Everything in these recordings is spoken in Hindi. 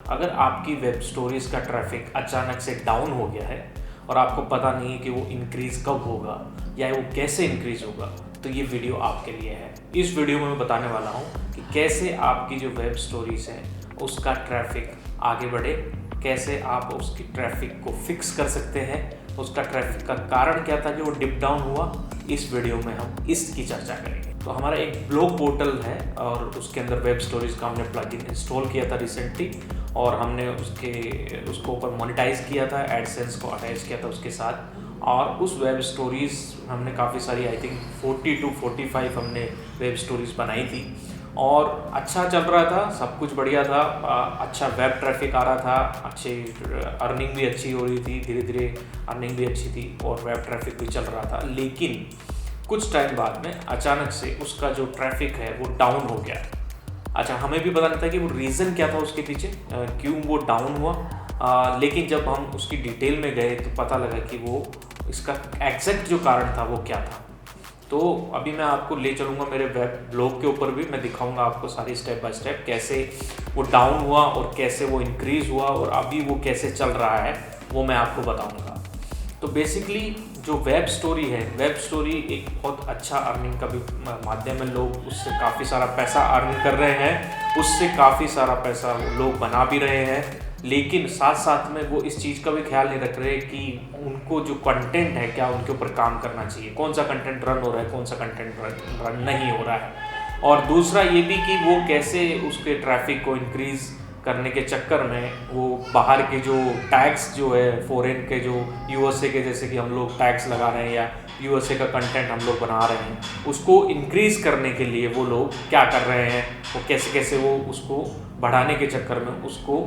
अगर आपकी वेब स्टोरीज़ का ट्रैफिक अचानक से डाउन हो गया है और आपको पता नहीं है कि वो इंक्रीज़ कब होगा या वो कैसे इंक्रीज़ होगा, तो ये वीडियो आपके लिए है। इस वीडियो में मैं बताने वाला हूँ कि कैसे आपकी जो वेब स्टोरीज़ हैं उसका ट्रैफिक आगे बढ़े, कैसे आप उसकी ट्रैफिक को फिक्स कर सकते हैं, उसका ट्रैफिक का कारण क्या था कि वो डिप डाउन हुआ। इस वीडियो में हम इसकी चर्चा करेंगे। तो हमारा एक ब्लॉग पोर्टल है और उसके अंदर वेब स्टोरीज़ का हमने प्लगइन इंस्टॉल किया था रिसेंटली, और हमने उसको ऊपर मोनेटाइज किया था, एडसेंस को अटैच किया था उसके साथ। और उस वेब स्टोरीज़ हमने काफ़ी सारी, आई थिंक 40 to 45 हमने वेब स्टोरीज़ बनाई थी और अच्छा चल रहा था, सब कुछ बढ़िया था। अच्छा वेब ट्रैफिक आ रहा था, अच्छे अर्निंग भी अच्छी हो रही थी, धीरे धीरे अर्निंग भी अच्छी थी और वेब ट्रैफिक भी चल रहा था। लेकिन कुछ टाइम बाद में अचानक से उसका जो ट्रैफिक है वो डाउन हो गया। अच्छा, हमें भी पता नहीं था कि वो रीज़न क्या था उसके पीछे, क्यों वो डाउन हुआ। लेकिन जब हम उसकी डिटेल में गए तो पता लगा कि वो इसका एग्जैक्ट जो कारण था वो क्या था। तो अभी मैं आपको ले चलूँगा मेरे वेब ब्लॉग के ऊपर भी, मैं दिखाऊंगा आपको सारी स्टेप बाय स्टेप कैसे वो डाउन हुआ और कैसे वो इंक्रीज़ हुआ और अभी वो कैसे चल रहा है, वो मैं आपको बताऊंगा। तो बेसिकली जो वेब स्टोरी है, वेब स्टोरी एक बहुत अच्छा अर्निंग का भी माध्यम है। लोग उससे काफ़ी सारा पैसा अर्न कर रहे हैं, उससे काफ़ी सारा पैसा वो लोग बना भी रहे हैं। लेकिन साथ साथ में वो इस चीज़ का भी ख्याल नहीं रख रहे कि उनको जो कंटेंट है क्या उनके ऊपर काम करना चाहिए, कौन सा कंटेंट रन हो रहा है, कौन सा कंटेंट रन नहीं हो रहा है। और दूसरा ये भी कि वो कैसे उसके ट्रैफिक को इंक्रीज़ करने के चक्कर में वो बाहर के जो टैग्स जो है, फॉरेन के जो यूएसए के, जैसे कि हम लोग टैग्स लगा रहे हैं या यूएसए का कंटेंट हम लोग बना रहे हैं, उसको इंक्रीज़ करने के लिए वो लोग क्या कर रहे हैं, वो कैसे कैसे वो उसको बढ़ाने के चक्कर में उसको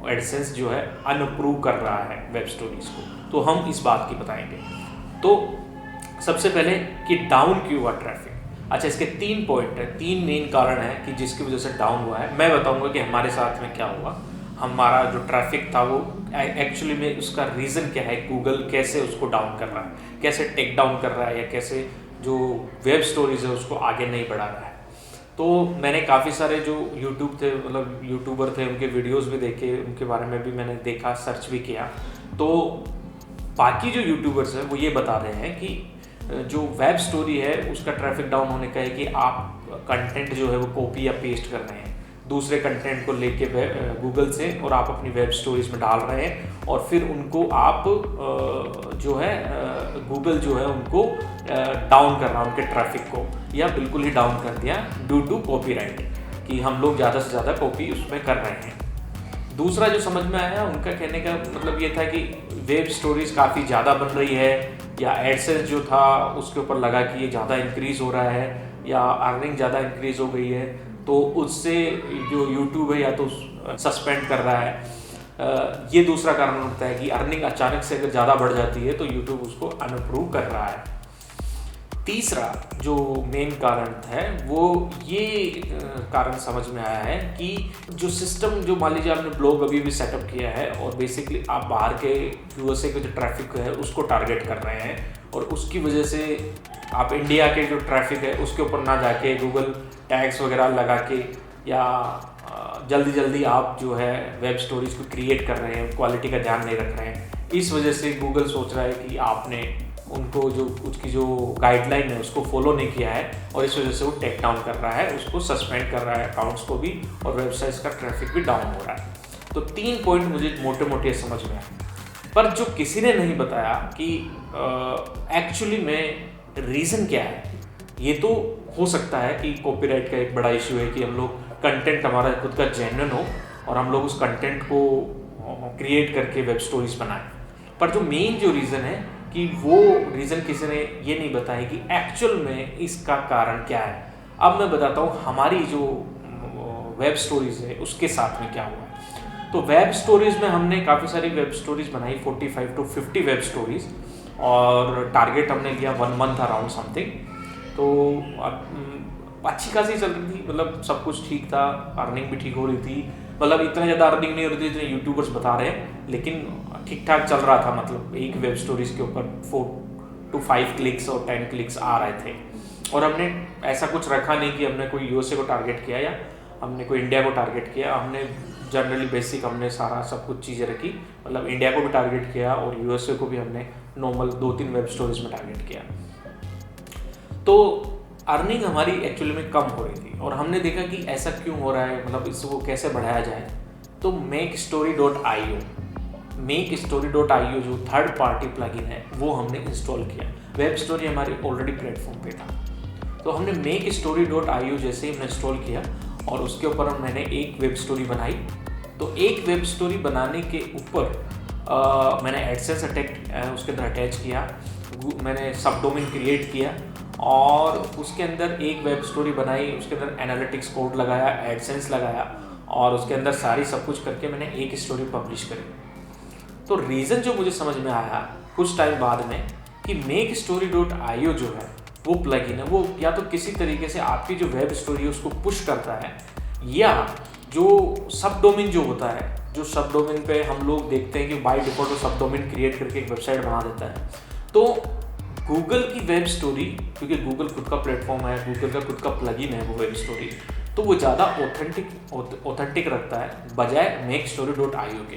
एडसेंस जो है अनअप्रूव कर रहा है वेब स्टोरीज़ को। तो हम इस बात की बताएंगे। तो सबसे पहले कि डाउन क्यों हुआ ट्रैफिक। अच्छा, इसके 3 पॉइंट है, 3 मेन कारण है कि जिसकी वजह से डाउन हुआ है। मैं बताऊंगा कि हमारे साथ में क्या हुआ, हमारा जो ट्रैफिक था वो एक्चुअली में उसका रीज़न क्या है, गूगल कैसे उसको डाउन कर रहा है, कैसे टेक डाउन कर रहा है, या कैसे जो वेब स्टोरीज़ है उसको आगे नहीं बढ़ा रहा है। तो मैंने काफ़ी सारे जो यूट्यूब थे, मतलब यूट्यूबर थे, उनके वीडियोस भी देखे, उनके बारे में भी मैंने देखा, सर्च भी किया। तो बाकी जो यूट्यूबर्स हैं वो ये बता रहे हैं कि जो वेब स्टोरी है उसका ट्रैफिक डाउन होने का है कि आप कंटेंट जो है वो कॉपी या पेस्ट कर रहे हैं दूसरे कंटेंट को लेके गूगल से, और आप अपनी वेब स्टोरीज में डाल रहे हैं और फिर उनको आप जो है गूगल जो है उनको डाउन कर रहा है, उनके ट्रैफिक को, या बिल्कुल ही डाउन कर दिया ड्यू टू कॉपीराइट, कि हम लोग ज़्यादा से ज़्यादा कॉपी उसमें कर रहे हैं। दूसरा जो समझ में आया, उनका कहने का मतलब ये था कि वेब स्टोरीज़ काफ़ी ज़्यादा बन रही है, या एडसेंस जो था उसके ऊपर लगा कि ये ज़्यादा इंक्रीज़ हो रहा है, या अर्निंग ज़्यादा इंक्रीज़ हो गई है, तो उससे जो यूट्यूब है या तो सस्पेंड कर रहा है। ये दूसरा कारण होता है कि अर्निंग अचानक से अगर ज़्यादा बढ़ जाती है तो यूट्यूब उसको अनअप्रूव कर रहा है। तीसरा जो मेन कारण है वो ये कारण समझ में आया है कि जो सिस्टम, जो मान लीजिए आपने ब्लॉग अभी भी सेटअप किया है और बेसिकली आप बाहर के यूएसए के जो ट्रैफिक है उसको टारगेट कर रहे हैं, और उसकी वजह से आप इंडिया के जो ट्रैफिक है उसके ऊपर ना जाके गूगल टैग्स वगैरह लगा के, या जल्दी जल्दी आप जो है वेब स्टोरीज को क्रिएट कर रहे हैं, क्वालिटी का ध्यान नहीं रख रहे हैं। इस वजह से गूगल सोच रहा है कि आपने उनको जो उसकी जो गाइडलाइन है उसको फॉलो नहीं किया है, और इस वजह से वो टेक डाउन कर रहा है, उसको सस्पेंड कर रहा है अकाउंट्स को भी, और वेबसाइट्स का ट्रैफिक भी डाउन हो रहा है। तो 3 पॉइंट मुझे मोटे मोटे समझ में आए, पर जो किसी ने नहीं बताया कि एक्चुअली में रीज़न क्या है। ये तो हो सकता है कि कॉपीराइट का एक बड़ा इशू है कि हम लोग कंटेंट हमारा खुद का जेन्युइन हो और हम लोग उस कंटेंट को क्रिएट करके वेब स्टोरीज बनाएं, पर जो मेन जो रीज़न है कि वो रीज़न किसी ने ये नहीं बताया कि एक्चुअल में इसका कारण क्या है। अब मैं बताता हूँ हमारी जो वेब स्टोरीज़ है उसके साथ में क्या हुआ। तो वेब स्टोरीज़ में हमने काफ़ी सारी वेब स्टोरीज़ बनाई, 45 to 50 वेब स्टोरीज़, और टारगेट हमने लिया 1 month अराउंड समथिंग। तो अच्छी खासी चल रही थी, मतलब सब कुछ ठीक था, अर्निंग भी ठीक हो रही थी, मतलब इतना ज़्यादा अर्निंग नहीं हो रही थी जितने यूट्यूबर्स बता रहे हैं, लेकिन ठीक ठाक चल रहा था। मतलब एक वेब स्टोरीज़ के ऊपर 4 to 5 क्लिक्स और 10 क्लिक्स आ रहे थे, और हमने ऐसा कुछ रखा नहीं कि हमने कोई यूएसए को टारगेट किया या हमने कोई इंडिया को टारगेट किया। हमने जनरली बेसिक हमने सारा सब कुछ चीज़ें रखी, मतलब इंडिया को भी टारगेट किया और यूएसए को भी हमने नॉर्मल 2-3 वेब स्टोरीज में टारगेट किया। तो अर्निंग हमारी एक्चुअली में कम हो रही थी और हमने देखा कि ऐसा क्यों हो रहा है, मतलब इसको कैसे बढ़ाया जाए। तो Makestory.io जो थर्ड पार्टी प्लगइन है वो हमने इंस्टॉल किया। वेब स्टोरी हमारी ऑलरेडी प्लेटफॉर्म पे था, तो हमने Makestory.io जैसे ही हमने इंस्टॉल किया और उसके ऊपर मैंने एक वेब स्टोरी बनाई। तो एक वेब स्टोरी बनाने के ऊपर मैंने एडसेंस उसके अंदर अटैच किया, मैंने सब डोमेन क्रिएट किया और उसके अंदर एक वेब स्टोरी बनाई, उसके अंदर एनालिटिक्स कोड लगाया, एडसेंस लगाया और उसके अंदर सारी सब कुछ करके मैंने एक स्टोरी पब्लिश करी। तो रीज़न जो मुझे समझ में आया कुछ टाइम बाद में कि Makestory.io जो है वो प्लगइन है, वो या तो किसी तरीके से आपकी जो वेब स्टोरी है उसको पुश करता है, या जो सब डोमेन जो होता है, जो सब डोमेन पे हम लोग देखते हैं कि बाय डिफॉल्ट वो सब डोमेन क्रिएट करके एक वेबसाइट बना देता है। तो गूगल की वेब स्टोरी, क्योंकि गूगल खुद का प्लेटफॉर्म है, गूगल का खुद का प्लगइन है वो वेब स्टोरी, तो वो ज़्यादा ऑथेंटिक रखता है बजाय Makestory.io के।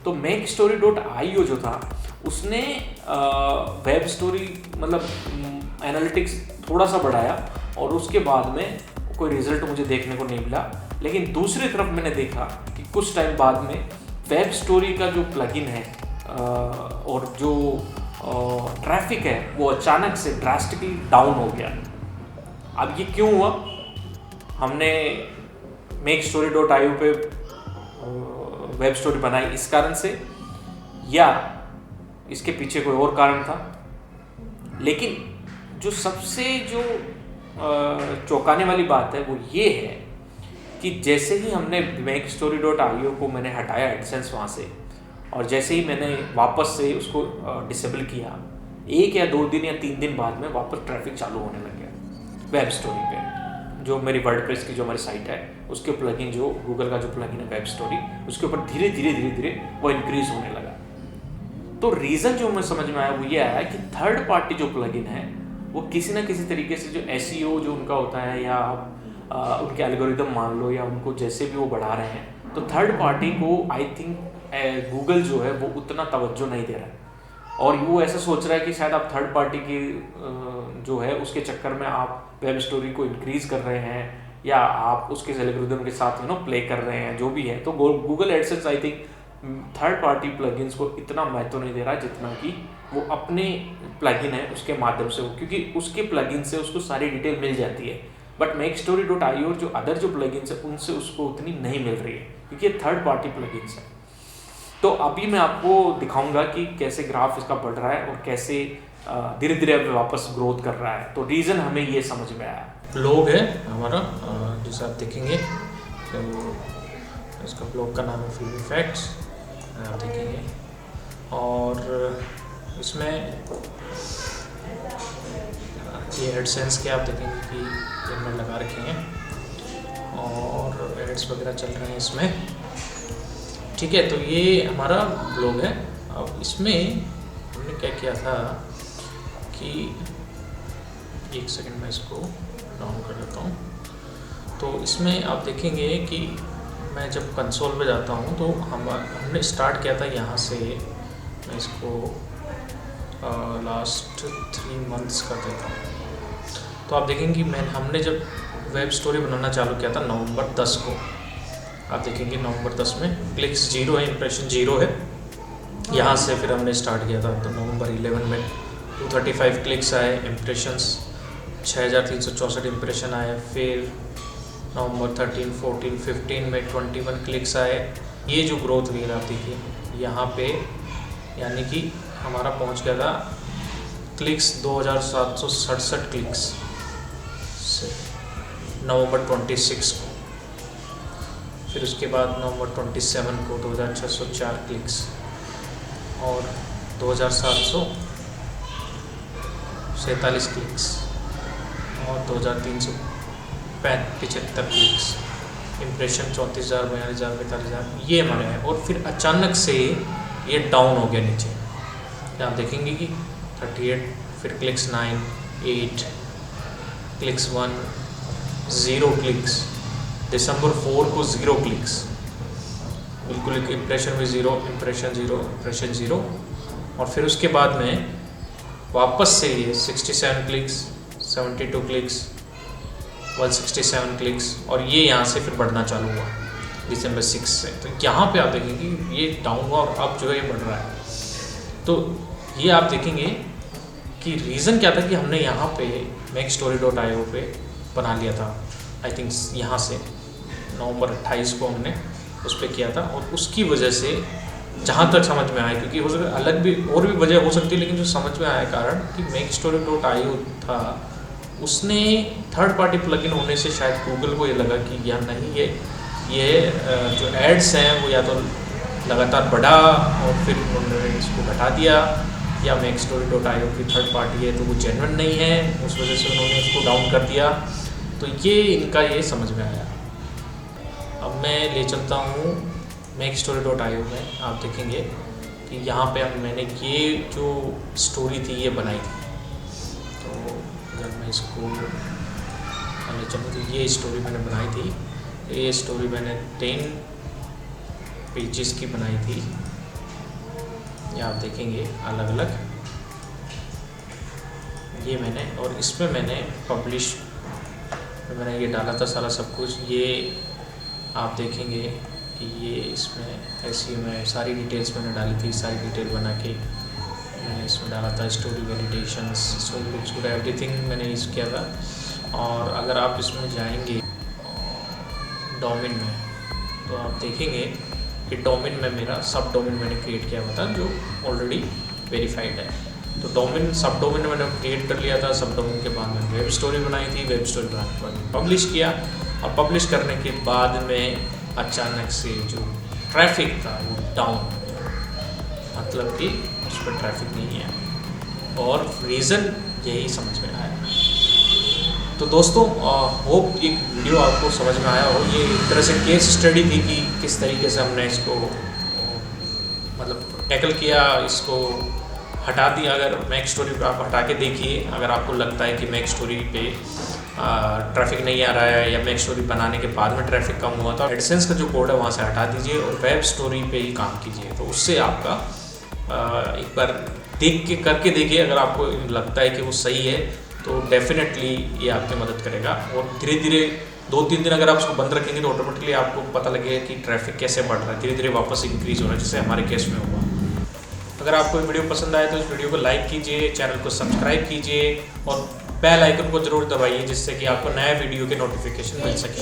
तो Makestory.io जो था उसने वेब स्टोरी मतलब एनालिटिक्स थोड़ा सा बढ़ाया और उसके बाद में कोई रिजल्ट मुझे देखने को नहीं मिला। लेकिन दूसरी तरफ मैंने देखा कि कुछ टाइम बाद में वेब स्टोरी का जो प्लगइन है और जो ट्रैफिक है वो अचानक से ड्रास्टिकली डाउन हो गया। अब ये क्यों हुआ? हमने Makestory.io पे वेब स्टोरी बनाई इस कारण से, या इसके पीछे कोई और कारण था? लेकिन जो सबसे जो चौंकाने वाली बात है वो ये है कि जैसे ही हमने Makestory.io को मैंने हटाया एडसेंस वहाँ से, और जैसे ही मैंने वापस से उसको डिसेबल किया, 1 या 2 दिन या 3 दिन बाद में वापस ट्रैफिक चालू होने लग गया वेब स्टोरी पे। जो मेरी वर्डप्रेस की जो हमारी साइट है उसके प्लगइन, जो गूगल का जो प्लगइन है वेब स्टोरी, उसके ऊपर धीरे धीरे वो इंक्रीज होने लगा। तो रीज़न जो मुझे समझ में आया वो ये आया कि थर्ड पार्टी जो प्लगइन है वो किसी ना किसी तरीके से जो SEO जो उनका होता है, या आप उनके एल्गोरिदम मान लो, या उनको जैसे भी वो बढ़ा रहे हैं, तो थर्ड पार्टी को आई थिंक गूगल जो है वो उतना तवज्जो नहीं दे रहा है और वो ऐसा सोच रहा है कि शायद आप थर्ड पार्टी की जो है उसके चक्कर में आप वेब स्टोरी को इंक्रीज कर रहे हैं, या आप उसके एल्गोरिदम के साथ प्ले कर रहे हैं, जो भी है। तो Google AdSense I think third party plugins को इतना महत्व नहीं दे रहा है जितना कि वो अपने प्लगइन है उसके माध्यम से, क्योंकि उसके प्लगइन से उसको सारी डिटेल मिल जाती है। बट Makestory.io जो अदर जो प्लगइन्स है उनसे उसको उतनी नहीं मिल रही है, क्योंकि ये थर्ड पार्टी प्लगइन्स है। तो अभी मैं आपको दिखाऊंगा कि कैसे ग्राफ इसका बढ़ रहा है और कैसे धीरे धीरे अब वापस ग्रोथ कर रहा है। तो रीज़न हमें ये समझ में आया। ब्लॉग है हमारा, जैसे आप देखेंगे तो इसका ब्लॉग का नाम है फिल्मी फैक्ट्स, आप देखेंगे। और इसमें ये एडसेंस के आप देखेंगे कि हमने लगा रखे हैं और एड्स वगैरह चल रहे हैं इसमें, ठीक है। तो ये हमारा ब्लॉग है। अब इसमें हमने क्या किया था कि 1 सेकंड में इसको डाउन कर देता हूँ। तो इसमें आप देखेंगे कि मैं जब कंसोल पे जाता हूँ तो हमने स्टार्ट किया था यहाँ से। मैं इसको लास्ट 3 मंथ्स कर देता हूँ। तो आप देखेंगे कि हमने जब वेब स्टोरी बनाना चालू किया था नवंबर 10 को, आप देखेंगे नवंबर 10 में क्लिक्स 0 है, इंप्रेशन 0 है। यहाँ से फिर हमने स्टार्ट किया था, तो नवंबर 11 में 235 क्लिक्स आए, इम्प्रेशंस 6364 इम्प्रेशन आए। फिर नवंबर 13, 14, 15 में 21 क्लिक्स आए। ये जो ग्रोथ हुई आप देखिए यहाँ पे, यानी कि हमारा पहुँच गया था क्लिक्स 2767 क्लिक्स से नवंबर 26 को। फिर उसके बाद नवंबर 27 को 2604 क्लिक्स और 2747 क्लिक्स और 2375 क्लिक्स, इम्प्रेशन 34,000, 42,000, 45,000 ये हमारे हैं। और फिर अचानक से ये डाउन हो गया नीचे, आप देखेंगे कि 38, फिर क्लिक्स 9, 8, क्लिक्स 1, 0 क्लिक्स, दिसंबर 4 को 0 क्लिक्स, बिल्कुल इम्प्रेशन भी ज़ीरो, इम्प्रेशन ज़ीरो। और फिर उसके बाद में वापस से ये 67 क्लिक्स, 72 क्लिक्स, 167 क्लिक्स, और ये यहाँ से फिर बढ़ना चालू हुआ दिसंबर 6 से। तो यहाँ पे आप देखेंगे ये डाउन हुआ और अब जो है ये बढ़ रहा है। तो ये आप देखेंगे कि रीज़न क्या था कि हमने यहाँ पे MakeStory.io पे बना लिया था। आई थिंक यहाँ से नवंबर 28 को हमने उस पर किया था, और उसकी वजह से जहाँ तक समझ में आया, क्योंकि हो सकता है अलग भी और भी वजह हो सकती है, लेकिन जो समझ में आया कारण कि MakeStory.io था, उसने थर्ड पार्टी प्लगइन होने से शायद गूगल को ये लगा कि या नहीं ये जो एड्स हैं वो या तो लगातार बढ़ा और फिर उन्होंने इसको घटा दिया, या MakeStory.io की थर्ड पार्टी है तो वो जेन्युइन नहीं है, उस वजह से उन्होंने उसको डाउन कर दिया। तो ये इनका ये समझ में आया। अब मैं ले चलता हूँ MakeStory.io में। आप देखेंगे कि यहाँ पे अब मैंने ये जो स्टोरी थी ये बनाई थी। तो अगर मैं इसको ले चलूँ तो ये स्टोरी मैंने बनाई थी। ये स्टोरी मैंने 10 पेजेस की बनाई थी। ये आप देखेंगे अलग अलग ये मैंने, और इसमें मैंने पब्लिश मैंने ये डाला था सारा सब कुछ। ये आप देखेंगे कि ये इसमें ऐसी मैं सारी डिटेल्स मैंने डाली थी, सारी डिटेल बना के मैंने इसमें डाला था। Story validations, story looks good, everything मैंने यूज़ किया था। और अगर आप इसमें जाएंगे डोमेन में तो आप देखेंगे कि डोमेन में मेरा सब डोमेन मैंने क्रिएट किया हुआ था जो ऑलरेडी वेरीफाइड है। तो डोमेन सब डोमेन मैंने क्रिएट कर लिया था। सब डोमेन के बाद मैंने वेब स्टोरी बनाई थी। वेब स्टोरी बनाने के बाद पब्लिश किया, और पब्लिश करने के बाद में अचानक से जो ट्रैफिक था वो डाउन, मतलब कि उस पर ट्रैफिक नहीं है, और रीज़न यही समझ में आया। तो दोस्तों होप एक वीडियो आपको समझ में आया हो। ये एक तरह से केस स्टडी थी कि किस तरीके से हमने इसको मतलब टैकल किया, इसको हटा दिया। अगर MakeStory पे आप हटा के देखिए, अगर आपको लगता है कि MakeStory पे ट्रैफिक नहीं आ रहा है, या MakeStory बनाने के बाद में ट्रैफिक कम हुआ, तो एडसेंस का जो कोड है वहाँ से हटा दीजिए और वेब स्टोरी पे ही काम कीजिए। तो उससे आपका एक बार देख के करके देखिए, अगर आपको लगता है कि वो सही है तो डेफिनेटली ये आपकी मदद करेगा। और धीरे धीरे 2-3 दिन अगर आप उसको बंद रखेंगे तो ऑटोमेटिकली आपको पता लगेगा कि ट्रैफिक कैसे बढ़ रहा है, धीरे धीरे वापस इंक्रीज़ हो रहा है, जैसे हमारे केस में हुआ। अगर आपको ये वीडियो पसंद आए तो इस वीडियो को लाइक कीजिए, चैनल को सब्सक्राइब कीजिए, और बेल आइकन को ज़रूर दबाइए, जिससे कि आपको नए वीडियो के नोटिफिकेशन मिल सके।